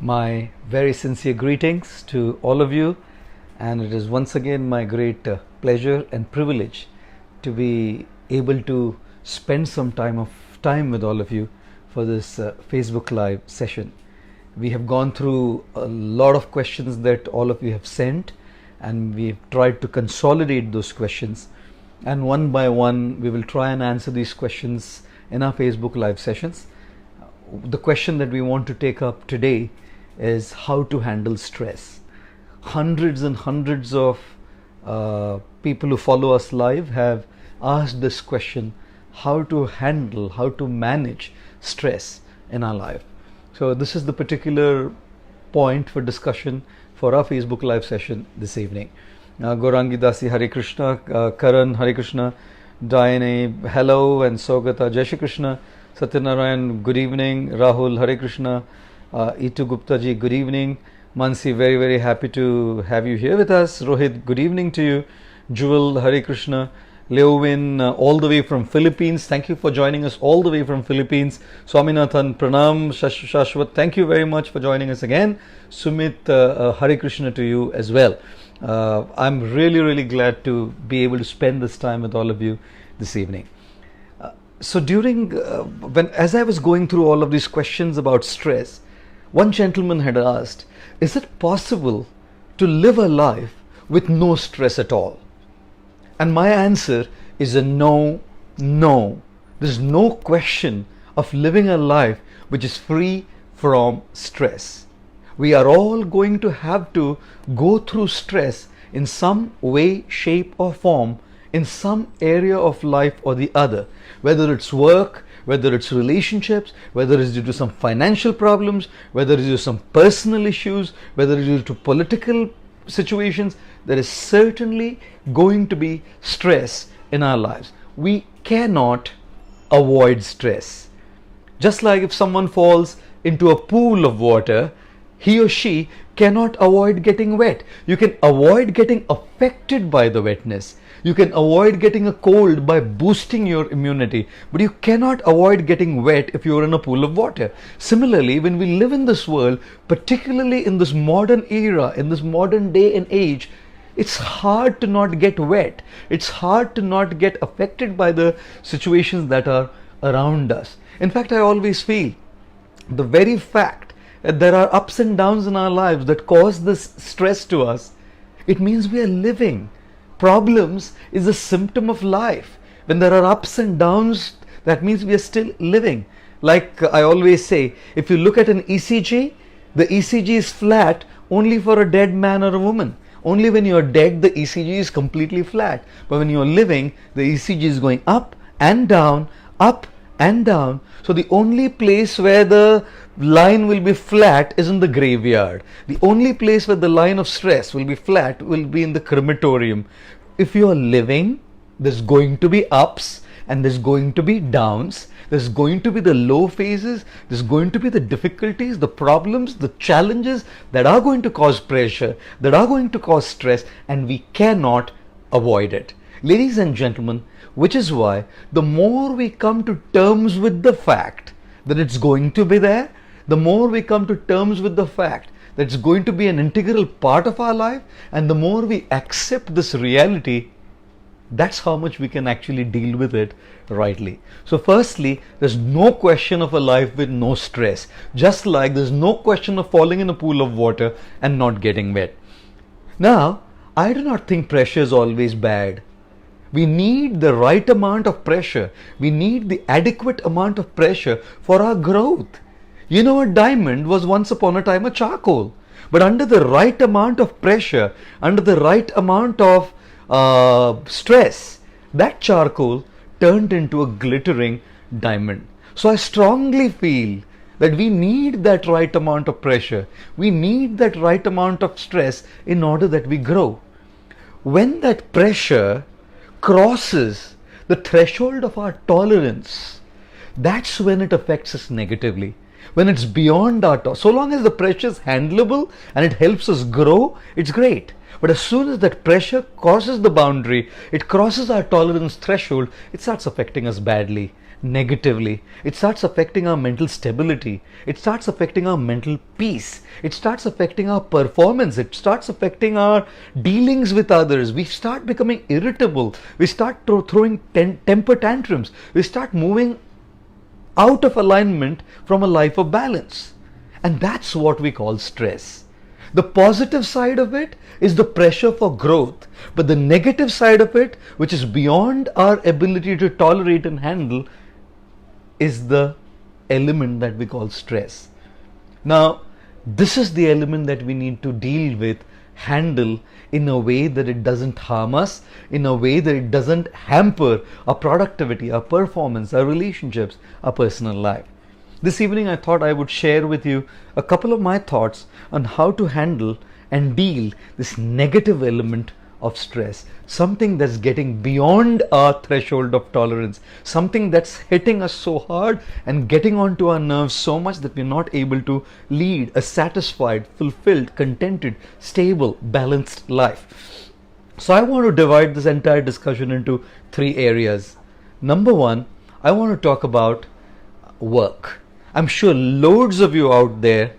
My very sincere greetings to all of you, and it is once again my great pleasure and privilege to be able to spend some time with all of you for this Facebook Live session. We have gone through a lot of questions that all of you have sent, and we've tried to consolidate those questions, and one by one we will try and answer these questions in our Facebook Live sessions. The question that we want to take up today is how to handle stress. Hundreds and hundreds of people who follow us live have asked this question: how to manage stress in our life. So this is the particular point for discussion for our Facebook Live session this evening. Gaurangi Dasi, Hare Krishna. Karan, Hare Krishna. Diane, hello. And Sogata, Jai Shri Krishna. Satyanarayan, good evening. Rahul, Hare Krishna. Itu Gupta ji, good evening. Mansi, very very happy to have you here with us. Rohit, good evening to you. Jewel, Hare Krishna. Leowin, all the way from Philippines, thank you for joining us all the way from Philippines. Swaminathan, Pranam. Shashwat, thank you very much for joining us again. Sumit, Hare Krishna to you as well. I'm really glad to be able to spend this time with all of you this evening. So during as I was going through all of these questions about stress, one gentleman had asked, is it possible to live a life with no stress at all? And my answer is a no. There's no question of living a life which is free from stress. We are all going to have to go through stress in some way, shape or form, in some area of life or the other, whether it's work, whether it's relationships, whether it's due to some financial problems, whether it's due to some personal issues, whether it's due to political situations. There is certainly going to be stress in our lives. We cannot avoid stress. Just like if someone falls into a pool of water, he or she cannot avoid getting wet. You can avoid getting affected by the wetness. You can avoid getting a cold by boosting your immunity, but you cannot avoid getting wet if you are in a pool of water. Similarly, when we live in this world, particularly in this modern era, in this modern day and age, it's hard to not get wet. It's hard to not get affected by the situations that are around us. In fact, I always feel the very fact that there are ups and downs in our lives that cause this stress to us, it means we are living. Problems is a symptom of life. When there are ups and downs, that means we are still living. Like I always say, if you look at an ECG, the ECG is flat only for a dead man or a woman. Only when you are dead, the ECG is completely flat. But when you are living, the ECG is going up and down, up and down. So the only place where the line will be flat is in the graveyard. The only place where the line of stress will be flat will be in the crematorium. If you are living, there's going to be ups and there's going to be downs. There's going to be the low phases. There's going to be the difficulties, the problems, the challenges that are going to cause pressure, that are going to cause stress, and we cannot avoid it. Ladies and gentlemen, which is why the more we come to terms with the fact that it's going to be there, the more we come to terms with the fact that it's going to be an integral part of our life, and the more we accept this reality, that's how much we can actually deal with it rightly. So firstly, there's no question of a life with no stress, just like there's no question of falling in a pool of water and not getting wet. Now, I do not think pressure is always bad. We need the right amount of pressure. We need the adequate amount of pressure for our growth. You know, a diamond was once upon a time a charcoal, but under the right amount of pressure, under the right amount of stress, that charcoal turned into a glittering diamond. So I strongly feel that we need that right amount of pressure. We need that right amount of stress in order that we grow. When that pressure crosses the threshold of our tolerance, that's when it affects us negatively. When it's beyond our tolerance, so long as the pressure is handleable and it helps us grow, it's great. But as soon as that pressure crosses the boundary, it crosses our tolerance threshold, it starts affecting us badly. negatively. It starts affecting our mental stability. It starts affecting our mental peace. It starts affecting our performance. It starts affecting our dealings with others. We start becoming irritable. We start throwing temper tantrums. We start moving out of alignment from a life of balance. And that's what we call stress. The positive side of it is the pressure for growth, but the negative side of it, which is beyond our ability to tolerate and handle, is the element that we call stress. Now, this is the element that we need to deal with, handle in a way that it doesn't harm us, in a way that it doesn't hamper our productivity, our performance, our relationships, our personal life. This evening I thought I would share with you a couple of my thoughts on how to handle and deal this negative element of stress, something that's getting beyond our threshold of tolerance, something that's hitting us so hard and getting onto our nerves so much that we're not able to lead a satisfied, fulfilled, contented, stable, balanced life. So I want to divide this entire discussion into 3 areas. Number 1, I want to talk about work. I'm sure loads of you out there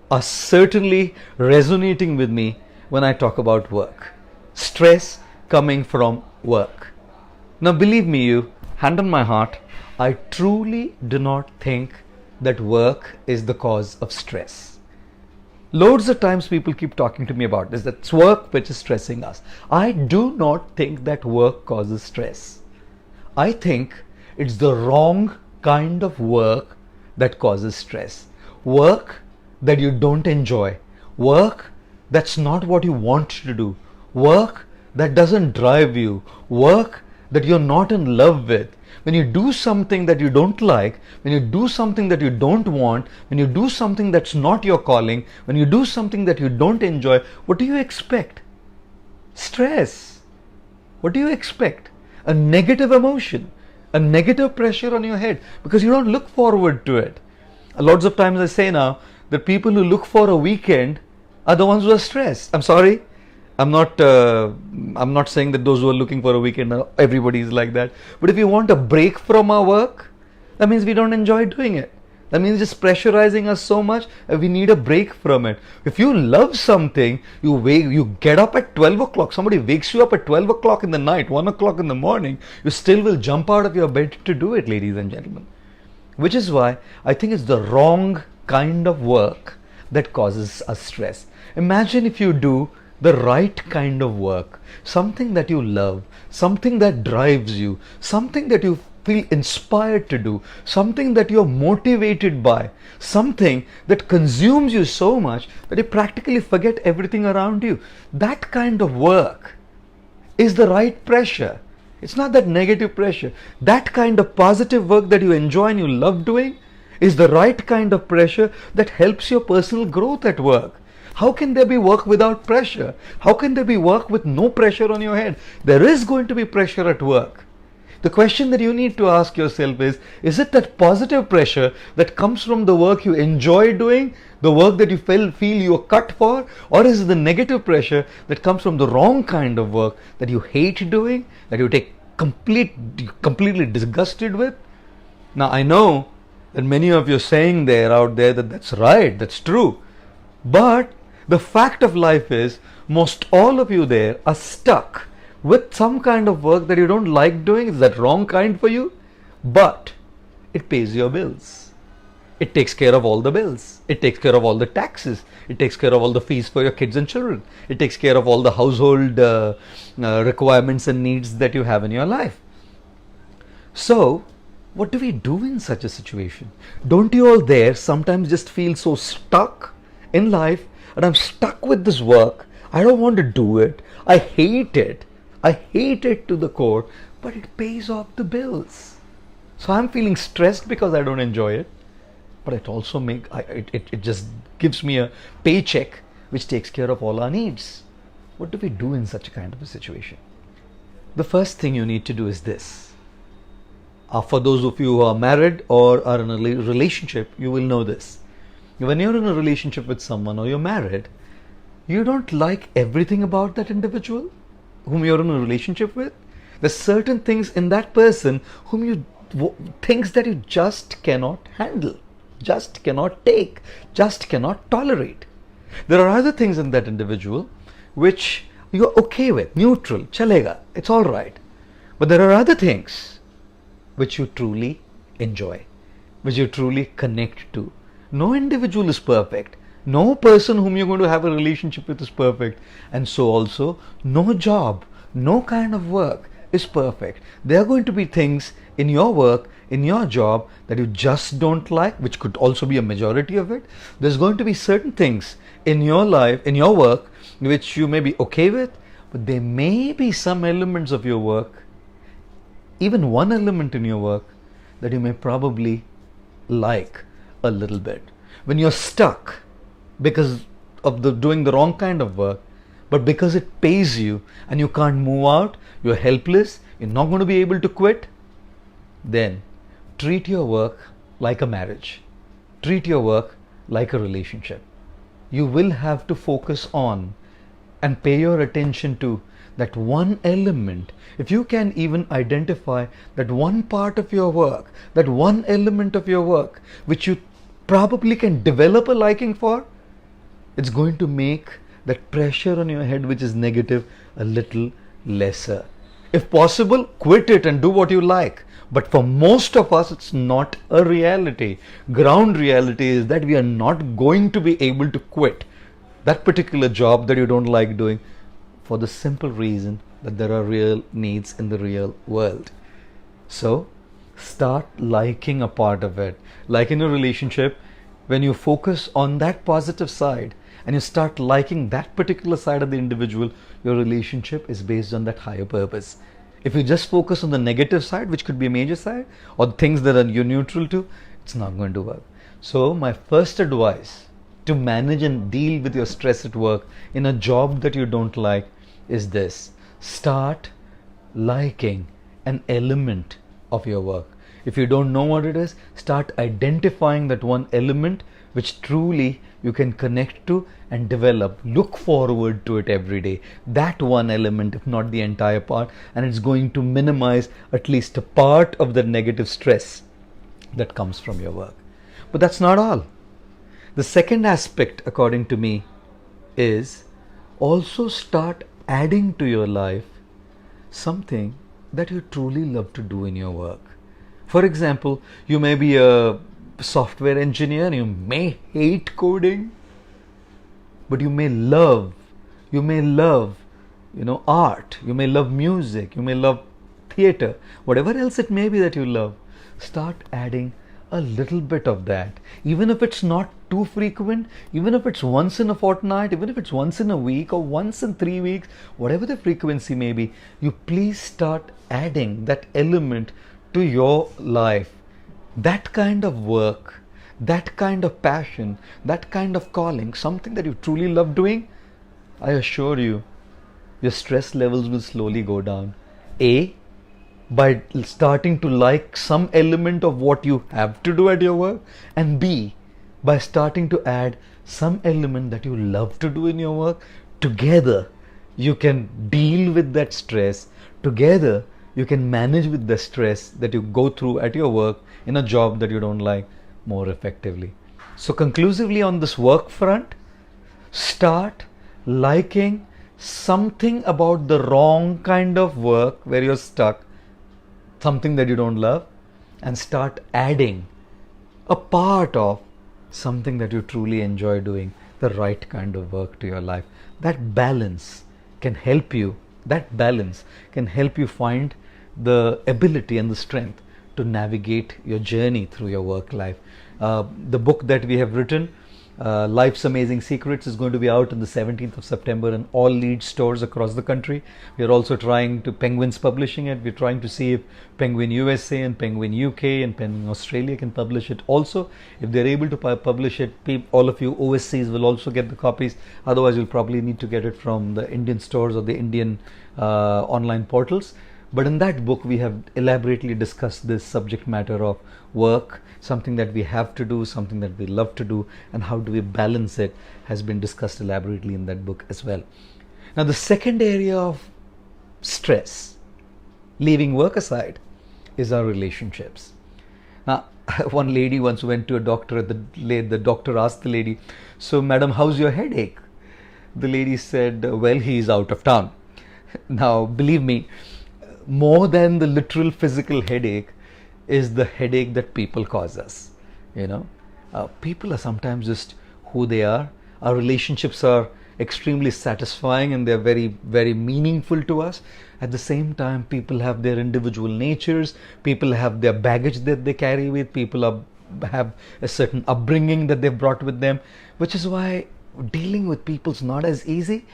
are certainly resonating with me when I talk about work. Stress coming from work. Now believe me, you, hand on my heart, I truly do not think that work is the cause of stress. Loads of times people keep talking to me about this, that's work which is stressing us. I do not think that work causes stress. I think it's the wrong kind of work that causes stress. Work that you don't enjoy. Work that's not what you want to do. Work that doesn't drive you. Work that you're not in love with. When you do something that you don't like, when you do something that you don't want, when you do something that's not your calling, when you do something that you don't enjoy, what do you expect? Stress. What do you expect? A negative emotion, a negative pressure on your head, because you don't look forward to it. Lots of times I say now that people who look for a weekend are the ones who are stressed. I'm sorry. I'm not saying that those who are looking for a weekend, everybody is like that. But if you want a break from our work, that means we don't enjoy doing it. That means it's pressurizing us so much that we need a break from it. If you love something, you get up at 12 o'clock. Somebody wakes you up at 12 o'clock in the night, 1 o'clock in the morning. You still will jump out of your bed to do it, ladies and gentlemen. Which is why I think it's the wrong kind of work that causes us stress. Imagine if you do the right kind of work, something that you love, something that drives you, something that you feel inspired to do, something that you're motivated by, something that consumes you so much that you practically forget everything around you. That kind of work is the right pressure. It's not that negative pressure. That kind of positive work that you enjoy and you love doing is the right kind of pressure that helps your personal growth at work. How can there be work without pressure? How can there be work with no pressure on your head? There is going to be pressure at work. The question that you need to ask yourself is it that positive pressure that comes from the work you enjoy doing, the work that you feel you're cut for, or is it the negative pressure that comes from the wrong kind of work that you hate doing, that you take completely disgusted with? Now I know that many of you are saying out there that that's right, that's true. But the fact of life is most all of you there are stuck with some kind of work that you don't like doing. Is that wrong kind for you? But it pays your bills. It takes care of all the bills. It takes care of all the taxes. It takes care of all the fees for your kids and children. It takes care of all the household requirements and needs that you have in your life. So, what do we do in such a situation? Don't you all there sometimes just feel so stuck in life, and I'm stuck with this work, I don't want to do it, I hate it to the core, but it pays off the bills. So I'm feeling stressed because I don't enjoy it, but it also it just gives me a paycheck which takes care of all our needs. What do we do in such a kind of a situation? The first thing you need to do is this. For those of you who are married or are in a relationship, you will know this. When you're in a relationship with someone or you're married, you don't like everything about that individual whom you're in a relationship with. There's certain things in that person whom you things that you just cannot handle, just cannot take, just cannot tolerate. There are other things in that individual which you're okay with, neutral, chalega, it's all right. But there are other things which you truly enjoy, which you truly connect to. No individual is perfect. No person whom you're going to have a relationship with is perfect. And so also, no job, no kind of work is perfect. There are going to be things in your work, in your job that you just don't like, which could also be a majority of it. There's going to be certain things in your life, in your work, which you may be okay with, but there may be some elements of your work, even one element in your work, that you may probably like a little bit. When you're stuck because of doing the wrong kind of work, but because it pays you and you can't move out, you're helpless, you're not going to be able to quit, then treat your work like a marriage. Treat your work like a relationship. You will have to focus on and pay your attention to that one element. If you can even identify that one part of your work, that one element of your work which you probably can develop a liking for, it's going to make that pressure on your head which is negative a little lesser. If possible, quit it and do what you like. But for most of us, it's not a reality. Ground reality is that we are not going to be able to quit that particular job that you don't like doing, for the simple reason that there are real needs in the real world. So start liking a part of it. Like in a relationship, when you focus on that positive side and you start liking that particular side of the individual, your relationship is based on that higher purpose. If you just focus on the negative side, which could be a major side, or things that are you're neutral to, it's not going to work. So my first advice to manage and deal with your stress at work in a job that you don't like is this: start liking an element of your work. If you don't know what it is, start identifying that one element which truly you can connect to and develop. Look forward to it every day. That one element, if not the entire part, and it's going to minimize at least a part of the negative stress that comes from your work. But that's not all. The second aspect, according to me, is also start adding to your life something that you truly love to do in your work. For example, you may be a software engineer, you may hate coding, but you may love, art, you may love music, you may love theater, whatever else it may be that you love. Start adding a little bit of that, even if it's not too frequent, even if it's once in a fortnight, even if it's once in a week or once in 3 weeks, whatever the frequency may be, you please start adding that element to your life. That kind of work, that kind of passion, that kind of calling, something that you truly love doing, I assure you, your stress levels will slowly go down. A, by starting to like some element of what you have to do at your work, and B, by starting to add some element that you love to do in your work. Together you can deal with that stress. Together you can manage with the stress that you go through at your work in a job that you don't like more effectively. So conclusively, on this work front, start liking something about the wrong kind of work where you're stuck, something that you don't love, and start adding a part of something that you truly enjoy doing, the right kind of work to your life. That balance can help you find the ability and the strength to navigate your journey through your work life. The book that we have written, Life's Amazing Secrets, is going to be out on the 17th of September in all lead stores across the country. We are also trying to, Penguin's publishing it. We're trying to see if Penguin USA and Penguin UK and Penguin Australia can publish it also. If they're able to publish it, all of you overseas will also get the copies. Otherwise, you'll probably need to get it from the Indian stores or the Indian online portals. But in that book, we have elaborately discussed this subject matter of work, something that we have to do, something that we love to do, and how do we balance it, has been discussed elaborately in that book as well. Now, the second area of stress, leaving work aside, is our relationships. Now, one lady once went to a doctor. The doctor asked the lady, "So, madam, how's your headache?" The lady said, "Well, he's out of town." Now, believe me, more than the literal physical headache is the headache that people cause us. People are sometimes just who they are. Our relationships are extremely satisfying and they're very, very meaningful to us. At the same time, people have their individual natures, people have their baggage that they carry with, have a certain upbringing that they've brought with them, which is why dealing with people is not as easy.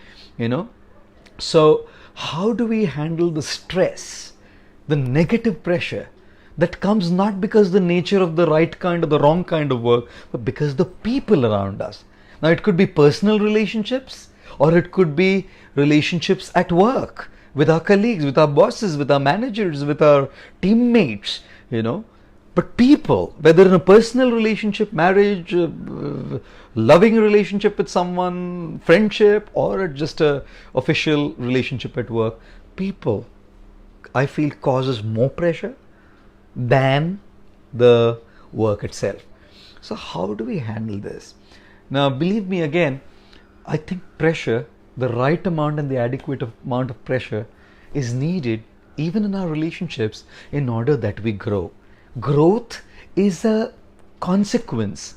So how do we handle the stress, the negative pressure that comes not because the nature of the right kind or the wrong kind of work, but because the people around us? Now, it could be personal relationships, or it could be relationships at work with our colleagues, with our bosses, with our managers, with our teammates. But people, whether in a personal relationship, marriage, loving relationship with someone, friendship, or just a official relationship at work, people, I feel, causes more pressure than the work itself. So how do we handle this? Now, believe me, again, I think pressure, the right amount and the adequate amount of pressure is needed even in our relationships in order that we grow. Growth is a consequence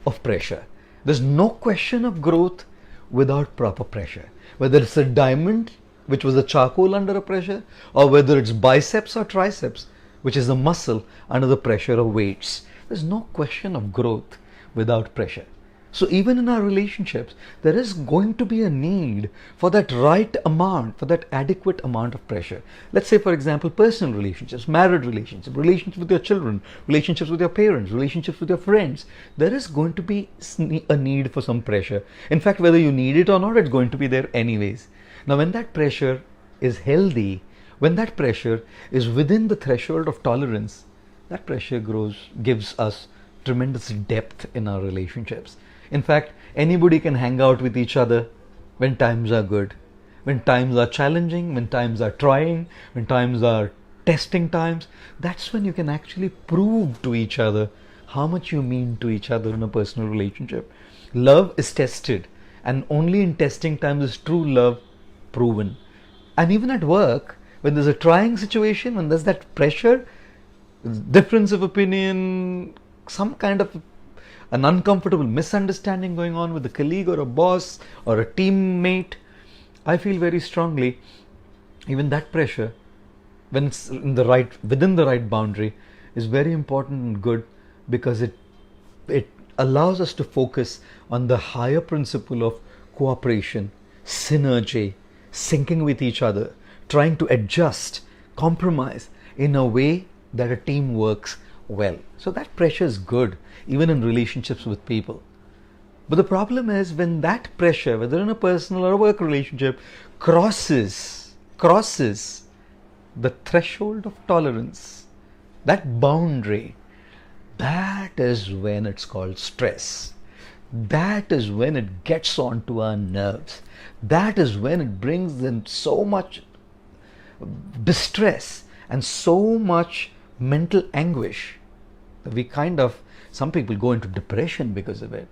of pressure. There's no question of growth without proper pressure. Whether it's a diamond, which was a charcoal under a pressure, or whether it's biceps or triceps, which is a muscle under the pressure of weights. There's no question of growth without pressure. So even in our relationships, there is going to be a need for that right amount, for that adequate amount of pressure. Let's say, for example, personal relationships, married relationships, relationships with your children, relationships with your parents, relationships with your friends. There is going to be a need for some pressure. In fact, whether you need it or not, it's going to be there anyways. Now, when that pressure is healthy, when that pressure is within the threshold of tolerance, that pressure gives us tremendous depth in our relationships. In fact, anybody can hang out with each other when times are good, when times are challenging, when times are trying, when times are testing times. That's when you can actually prove to each other how much you mean to each other in a personal relationship. Love is tested, and only in testing times is true love proven. And even at work, when there's a trying situation, when there's that pressure, difference of opinion, some kind of an uncomfortable misunderstanding going on with a colleague or a boss or a teammate, I feel very strongly, even that pressure, when it's within the right boundary, is very important and good, because it allows us to focus on the higher principle of cooperation, synergy, syncing with each other, trying to adjust, compromise in a way that a team works well. So that pressure is good, even in relationships with people. But the problem is when that pressure, whether in a personal or a work relationship, crosses the threshold of tolerance, that boundary, that is when it's called stress. That is when it gets onto our nerves. That is when it brings in so much distress and so much mental anguish. Some people go into depression because of it.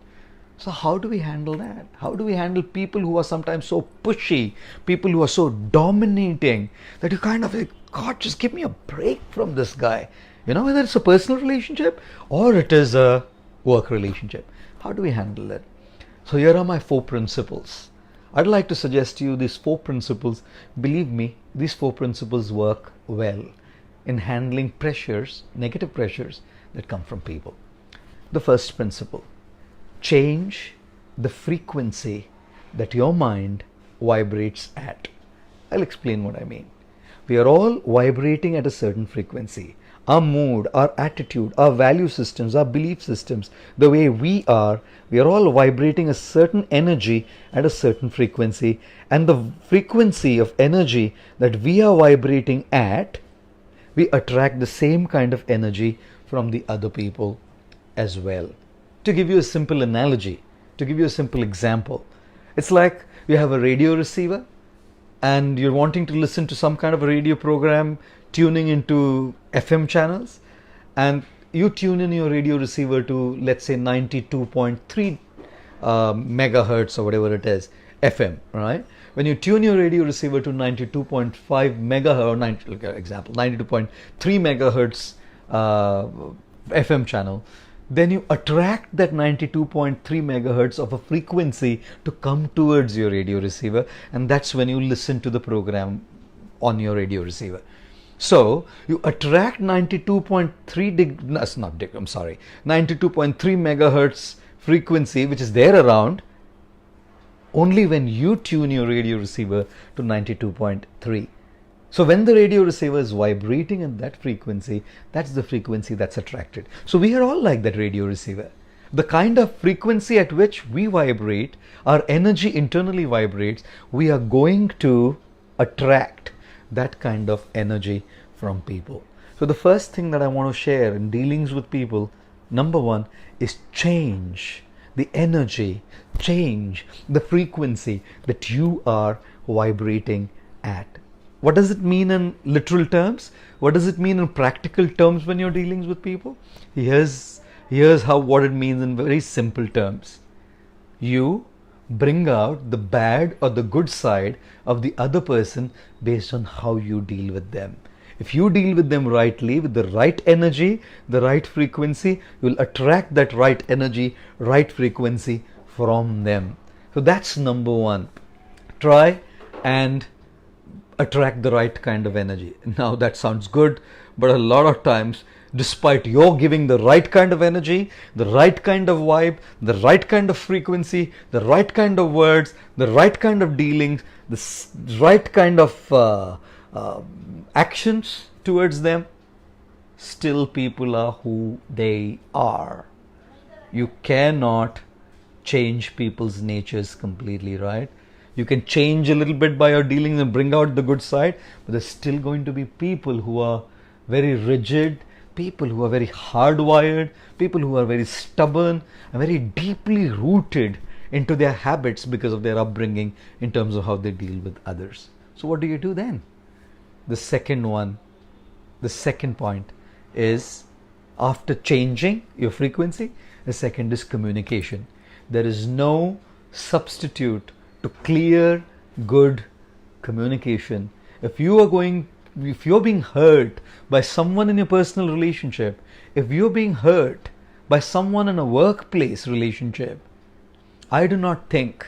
So how do we handle that? How do we handle people who are sometimes so pushy, people who are so dominating, that you kind of like, God, just give me a break from this guy. Whether it's a personal relationship or it is a work relationship. How do we handle it? So here are my 4 principles. I'd like to suggest to you these 4 principles. Believe me, these 4 principles work well in handling pressures, negative pressures that come from people. The first principle: change the frequency that your mind vibrates at. I'll explain what I mean. We are all vibrating at a certain frequency. Our mood, our attitude, our value systems, our belief systems, the way we are all vibrating a certain energy at a certain frequency. And the frequency of energy that we are vibrating at, we attract the same kind of energy from the other people as well. To give you a simple analogy, to give you a simple example, it's like you have a radio receiver and you're wanting to listen to some kind of a radio program tuning into FM channels, and you tune in your radio receiver to, let's say, 92.3 megahertz or whatever it is, FM, right? When you tune your radio receiver to 92.5 megahertz, or example, 92.3 megahertz FM channel, then you attract that 92.3 megahertz of a frequency to come towards your radio receiver, and that's when you listen to the program on your radio receiver. So you attract 92.3 megahertz frequency, which is there around, only when you tune your radio receiver to 92.3. So when the radio receiver is vibrating at that frequency, that's the frequency that's attracted. So we are all like that radio receiver. The kind of frequency at which we vibrate, our energy internally vibrates, we are going to attract that kind of energy from people. So the first thing that I want to share in dealings with people, number one, is change the energy, change the frequency that you are vibrating at. What does it mean in literal terms? What does it mean in practical terms when you're dealing with people? Here's what it means in very simple terms. You bring out the bad or the good side of the other person based on how you deal with them. If you deal with them rightly, with the right energy, the right frequency, you'll attract that right energy, right frequency from them. So that's number one. Try and attract the right kind of energy. Now that sounds good, but a lot of times, despite your giving the right kind of energy, the right kind of vibe, the right kind of frequency, the right kind of words, the right kind of dealings, the right kind of actions towards them, still people are who they are. You cannot change people's natures completely, right? You can change a little bit by your dealings and bring out the good side, but there's still going to be people who are very rigid, people who are very hardwired, people who are very stubborn and very deeply rooted into their habits because of their upbringing in terms of how they deal with others. So what do you do then? The second point is, after changing your frequency, the second is communication. There is no substitute to clear, good communication. If you're being hurt by someone in your personal relationship, if you're being hurt by someone in a workplace relationship, I do not think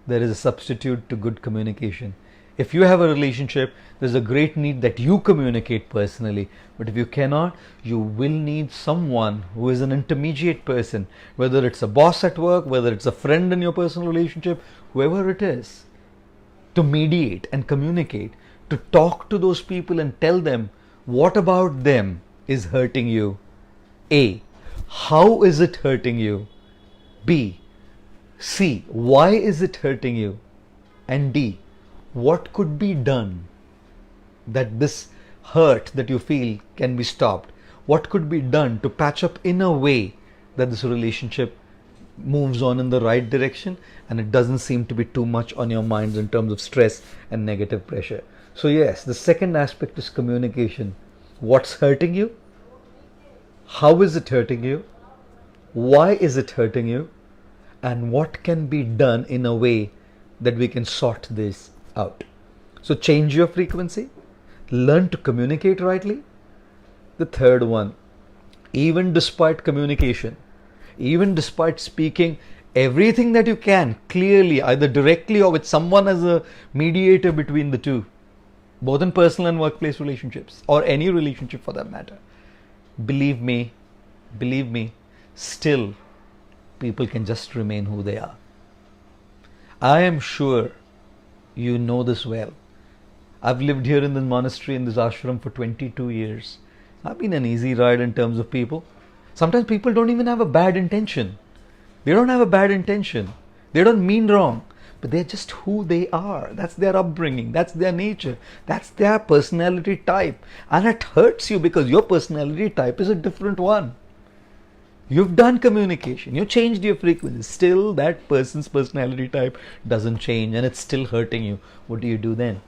there is a substitute to good communication. If you have a relationship, there's a great need that you communicate personally. But if you cannot, you will need someone who is an intermediate person, whether it's a boss at work, whether it's a friend in your personal relationship, whoever it is, to mediate and communicate, to talk to those people and tell them what about them is hurting you. A, how is it hurting you? B, C, why is it hurting you? And D, what could be done that this hurt that you feel can be stopped? What could be done to patch up in a way that this relationship moves on in the right direction and it doesn't seem to be too much on your minds in terms of stress and negative pressure? So yes, the second aspect is communication. What's hurting you? How is it hurting you? Why is it hurting you? And what can be done in a way that we can sort this out? So change your frequency, learn to communicate rightly. The third one, even despite communication, even despite speaking everything that you can clearly, either directly or with someone as a mediator between the two, both in personal and workplace relationships, or any relationship for that matter, believe me, still people can just remain who they are. I am sure you know this well. I've lived here in this monastery, in this ashram for 22 years. I've been an easy ride in terms of people. Sometimes people don't even have a bad intention. They don't have a bad intention. They don't mean wrong. But they're just who they are. That's their upbringing. That's their nature. That's their personality type. And it hurts you because your personality type is a different one. You've done communication. You changed your frequency. Still, that person's personality type doesn't change and it's still hurting you. What do you do then?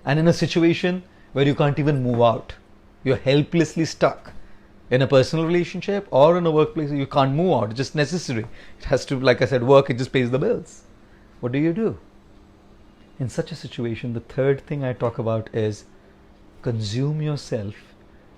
And in a situation where you can't even move out. You're helplessly stuck. In a personal relationship or in a workplace, you can't move out. It's just necessary. It has to, like I said, work. It just pays the bills. What do? In such a situation, the third thing I talk about is consume yourself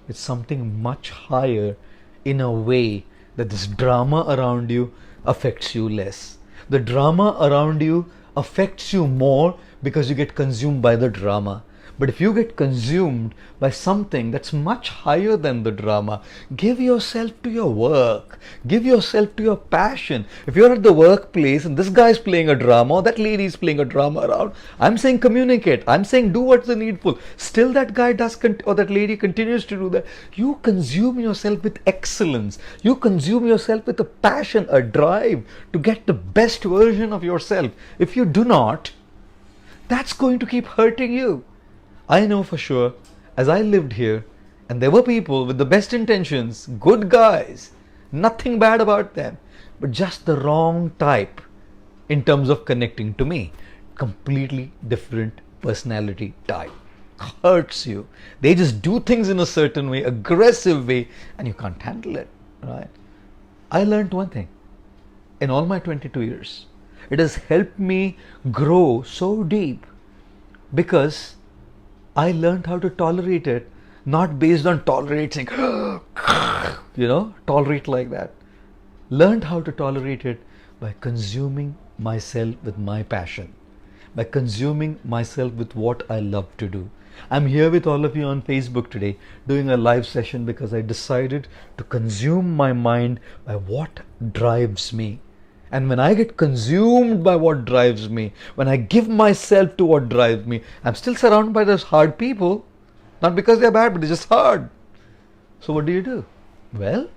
with something much higher in a way that this drama around you affects you less. The drama around you affects you more because you get consumed by the drama. But if you get consumed by something that's much higher than the drama, give yourself to your work. Give yourself to your passion. If you're at the workplace and this guy's playing a drama or that lady's playing a drama around, I'm saying communicate. I'm saying do what's the needful. Still that guy does or that lady continues to do that. You consume yourself with excellence. You consume yourself with a passion, a drive to get the best version of yourself. If you do not, that's going to keep hurting you. I know for sure, as I lived here, and there were people with the best intentions, good guys, nothing bad about them, but just the wrong type in terms of connecting to me. Completely different personality type. Hurts you. They just do things in a certain way, aggressive way, and you can't handle it, right? I learned one thing in all my 22 years. It has helped me grow so deep because I learned how to tolerate it, not based on tolerating, tolerate like that. Learned how to tolerate it by consuming myself with my passion, by consuming myself with what I love to do. I'm here with all of you on Facebook today doing a live session because I decided to consume my mind by what drives me. And when I get consumed by what drives me, when I give myself to what drives me, I'm still surrounded by those hard people. Not because they're bad, but they're just hard. So what do? Well,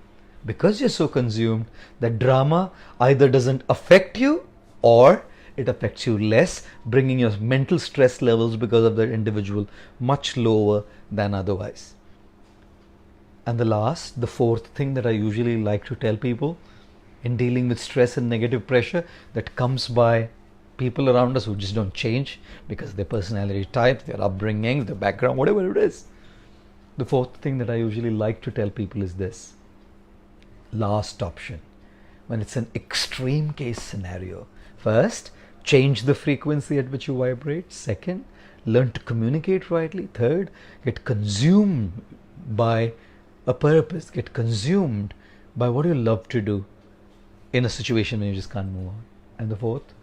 because you're so consumed, that drama either doesn't affect you or it affects you less, bringing your mental stress levels because of that individual much lower than otherwise. And the fourth thing that I usually like to tell people in dealing with stress and negative pressure that comes by people around us who just don't change because of their personality type, their upbringing, their background, whatever it is. The fourth thing that I usually like to tell people is this. Last option. When it's an extreme case scenario. First, change the frequency at which you vibrate. Second, learn to communicate rightly. Third, get consumed by a purpose. Get consumed by what you love to do in a situation where you just can't move on. And the fourth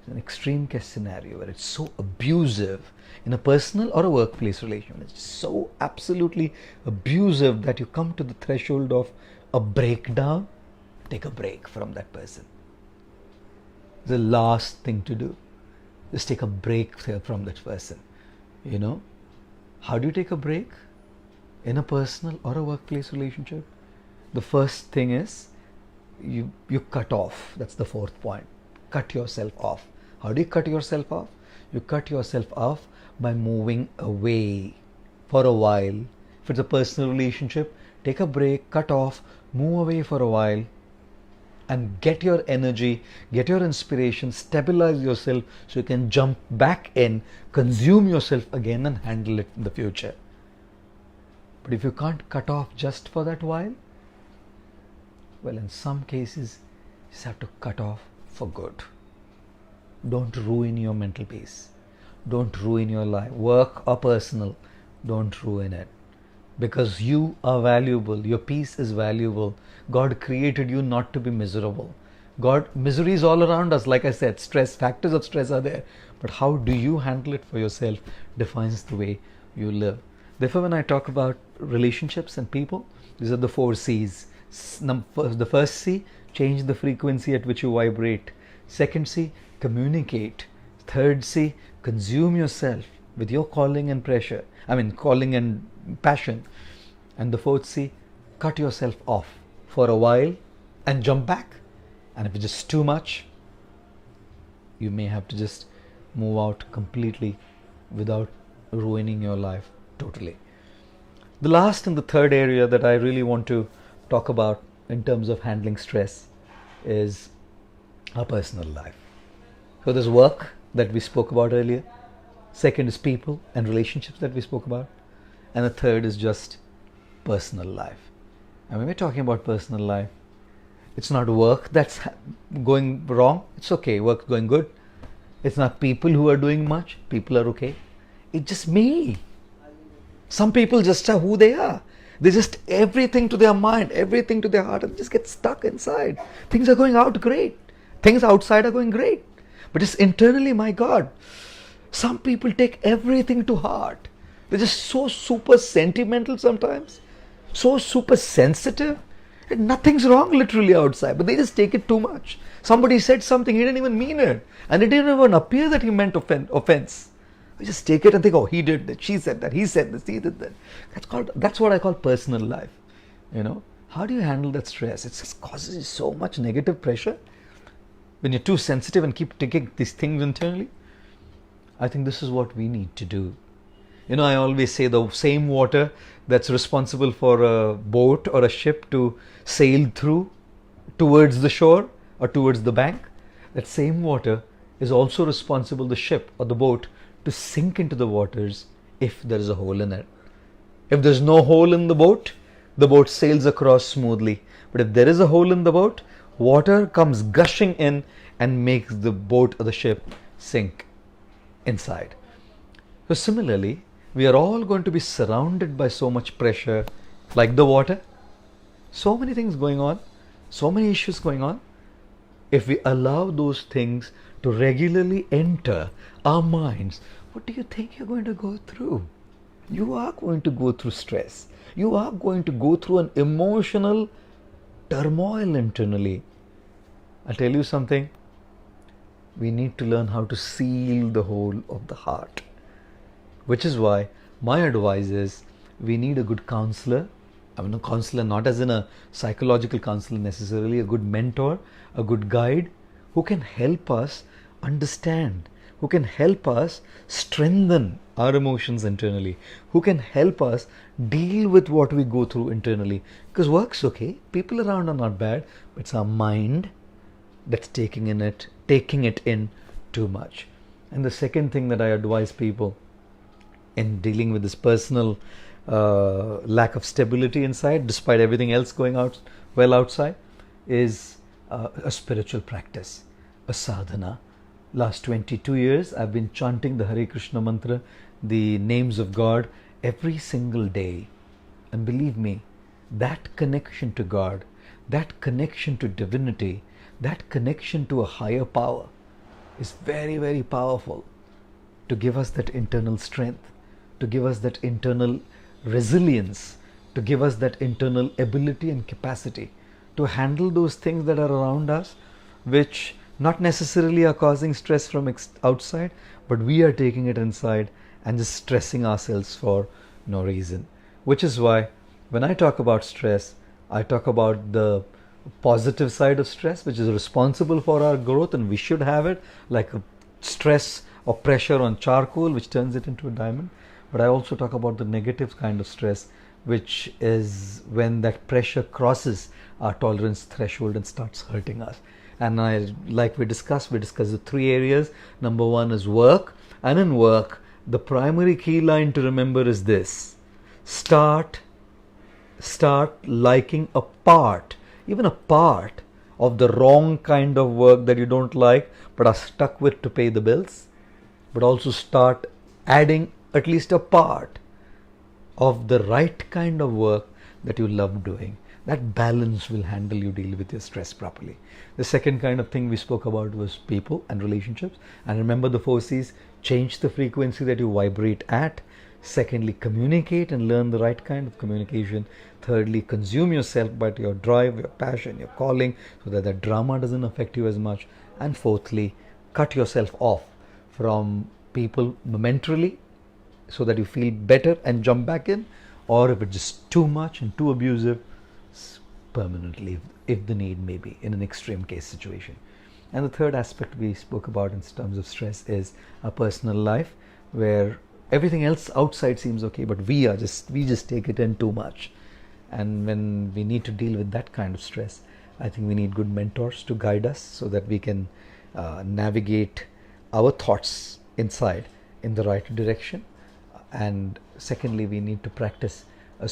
is an extreme case scenario where it's so abusive in a personal or a workplace relation. It's so absolutely abusive that you come to the threshold of a breakdown. Take a break from that person. The last thing to do is take a break from that person. How do you take a break in a personal or a workplace relationship? The first thing is you cut off. That's the fourth point. Cut yourself off. How do you cut yourself off? You cut yourself off by moving away for a while. If it's a personal relationship, take a break, cut off, move away for a while, and get your energy, get your inspiration, stabilize yourself so you can jump back in, consume yourself again and handle it in the future. But if you can't cut off just for that while, well, in some cases, you just have to cut off for good. Don't ruin your mental peace. Don't ruin your life, work or personal. Don't ruin it. Because you are valuable. Your peace is valuable. God created you not to be miserable. Misery is all around us. Like I said, factors of stress are there. But how do you handle it for yourself defines the way you live. Therefore, when I talk about relationships and people, these are the 4 C's. The first C, change the frequency at which you vibrate. Second C, communicate. Third C, consume yourself with your calling and passion. And the fourth C, cut yourself off for a while and jump back. And if it's just too much, you may have to just move out completely without ruining your life totally. The last and the third area that I really want to talk about in terms of handling stress is our personal life. So there's work that we spoke about earlier. Second is people and relationships that we spoke about. and the third is just personal life. And when we're talking about personal life, it's not work that's going wrong. It's okay. Work's going good. It's not people who are doing much. People are okay. It's just me. Some people just are who they are. They just everything to their mind, everything to their heart, and just get stuck inside. Things are going out great. Things outside are going great. But it's internally, my God. Some people take everything to heart. They're just so super sentimental sometimes. So super sensitive. And nothing's wrong literally outside, but they just take it too much. Somebody said something, he didn't even mean it. And it didn't even appear that he meant offense. We just take it and think, oh, he did that, she said that, he said this, he did that. That's what I call personal life. You know, how do you handle that stress? It causes you so much negative pressure. When you're too sensitive and keep taking these things internally, I think this is what we need to do. You know, I always say the same water that's responsible for a boat or a ship to sail through towards the shore or towards the bank, that same water is also responsible, the ship or the boat, to sink into the waters if there is a hole in it. If there's no hole in the boat sails across smoothly. But if there is a hole in the boat, water comes gushing in and makes the boat or the ship sink inside. So similarly, we are all going to be surrounded by so much pressure, like the water. So many things going on, so many issues going on. If we allow those things to regularly enter our minds, what do you think you're going to go through? You are going to go through stress. You are going to go through an emotional turmoil internally. I'll tell you something. We need to learn how to seal the hole of the heart. Which is why my advice is we need a good counselor. I mean, a counselor not as in a psychological counselor necessarily, a good mentor, a good guide who can help us understand, who can help us strengthen our emotions internally, who can help us deal with what we go through internally. Because work's okay, people around are not bad, but it's our mind that's taking it in too much. And the second thing that I advise people in dealing with this personal lack of stability inside, despite everything else going out well outside, is a spiritual practice, a sadhana. Last 22 years I've been chanting the Hare Krishna mantra, the names of God, every single day. And believe me, that connection to God, that connection to divinity, that connection to a higher power is very, very powerful to give us that internal strength, to give us that internal resilience, to give us that internal ability and capacity to handle those things that are around us, which not necessarily are causing stress from outside, but we are taking it inside and just stressing ourselves for no reason. Which is why when I talk about stress, I talk about the positive side of stress, which is responsible for our growth, and we should have it, like a stress or pressure on charcoal, which turns it into a diamond. But I also talk about the negative kind of stress, which is when that pressure crosses our tolerance threshold and starts hurting us. And like we discussed the three areas. Number one is work. And in work, the primary key line to remember is this: start liking a part, even a part of the wrong kind of work that you don't like but are stuck with to pay the bills. But also start adding at least a part of the right kind of work that you love doing. That balance will handle you deal with your stress properly. The second kind of thing we spoke about was people and relationships. And remember the 4 C's: change the frequency that you vibrate at. Secondly, communicate and learn the right kind of communication. Thirdly, consume yourself by your drive, your passion, your calling, so that the drama doesn't affect you as much. And fourthly, cut yourself off from people momentarily so that you feel better and jump back in, or if it's just too much and too abusive, permanently, if the need may be, in an extreme case situation. And the third aspect we spoke about in terms of stress is our personal life, where everything else outside seems okay, but we just take it in too much. And when we need to deal with that kind of stress, I think we need good mentors to guide us so that we can navigate our thoughts inside in the right direction and secondly, we need to practice a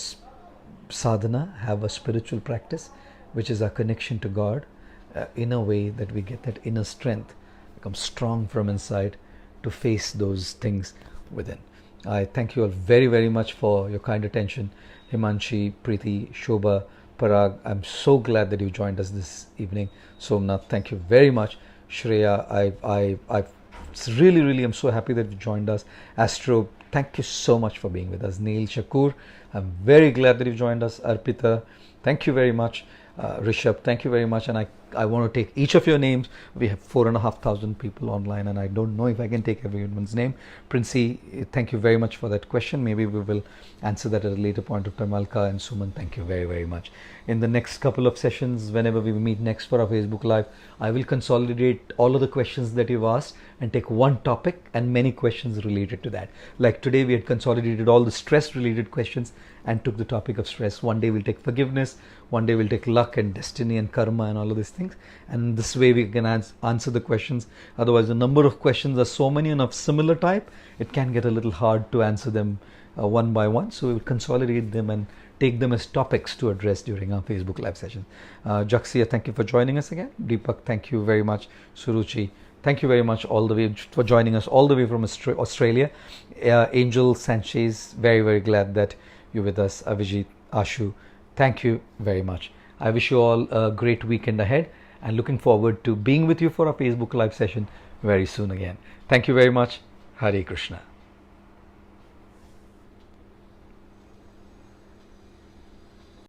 sadhana, have a spiritual practice, which is our connection to God, in a way that we get that inner strength, become strong from inside to face those things within. I thank you all very, very much for your kind attention. Himanshi, Preeti, Shobha, Parag, I'm so glad that you joined us this evening. Somnath, thank you very much. Shreya, I really, really am so happy that you joined us. Astro, thank you so much for being with us. Neil Shakur, I'm very glad that you joined us. Arpita, thank you very much. Rishabh, thank you very much. And I want to take each of your names. We have 4,500 people online, and I don't know if I can take everyone's name. Princey, thank you very much for that question. Maybe we will answer that at a later point of time. Alka and Suman, thank you very, very much. In the next couple of sessions, whenever we meet next for our Facebook Live, I will consolidate all of the questions that you've asked and take one topic and many questions related to that. Like today, we had consolidated all the stress related questions and took the topic of stress. One day we'll take forgiveness, one day we'll take luck and destiny and karma and all of these things. And this way we can answer the questions. Otherwise, the number of questions are so many and of similar type, it can get a little hard to answer them one by one. So we will consolidate them and take them as topics to address during our Facebook Live session. Jaxia, thank you for joining us again. Deepak, thank you very much. Suruchi, thank you very much all the way for joining us all the way from Australia. Angel Sanchez, very, very glad that you're with us. Avijit, Ashu, thank you very much. I wish you all a great weekend ahead and looking forward to being with you for our Facebook Live session very soon again. Thank you very much. Hare Krishna.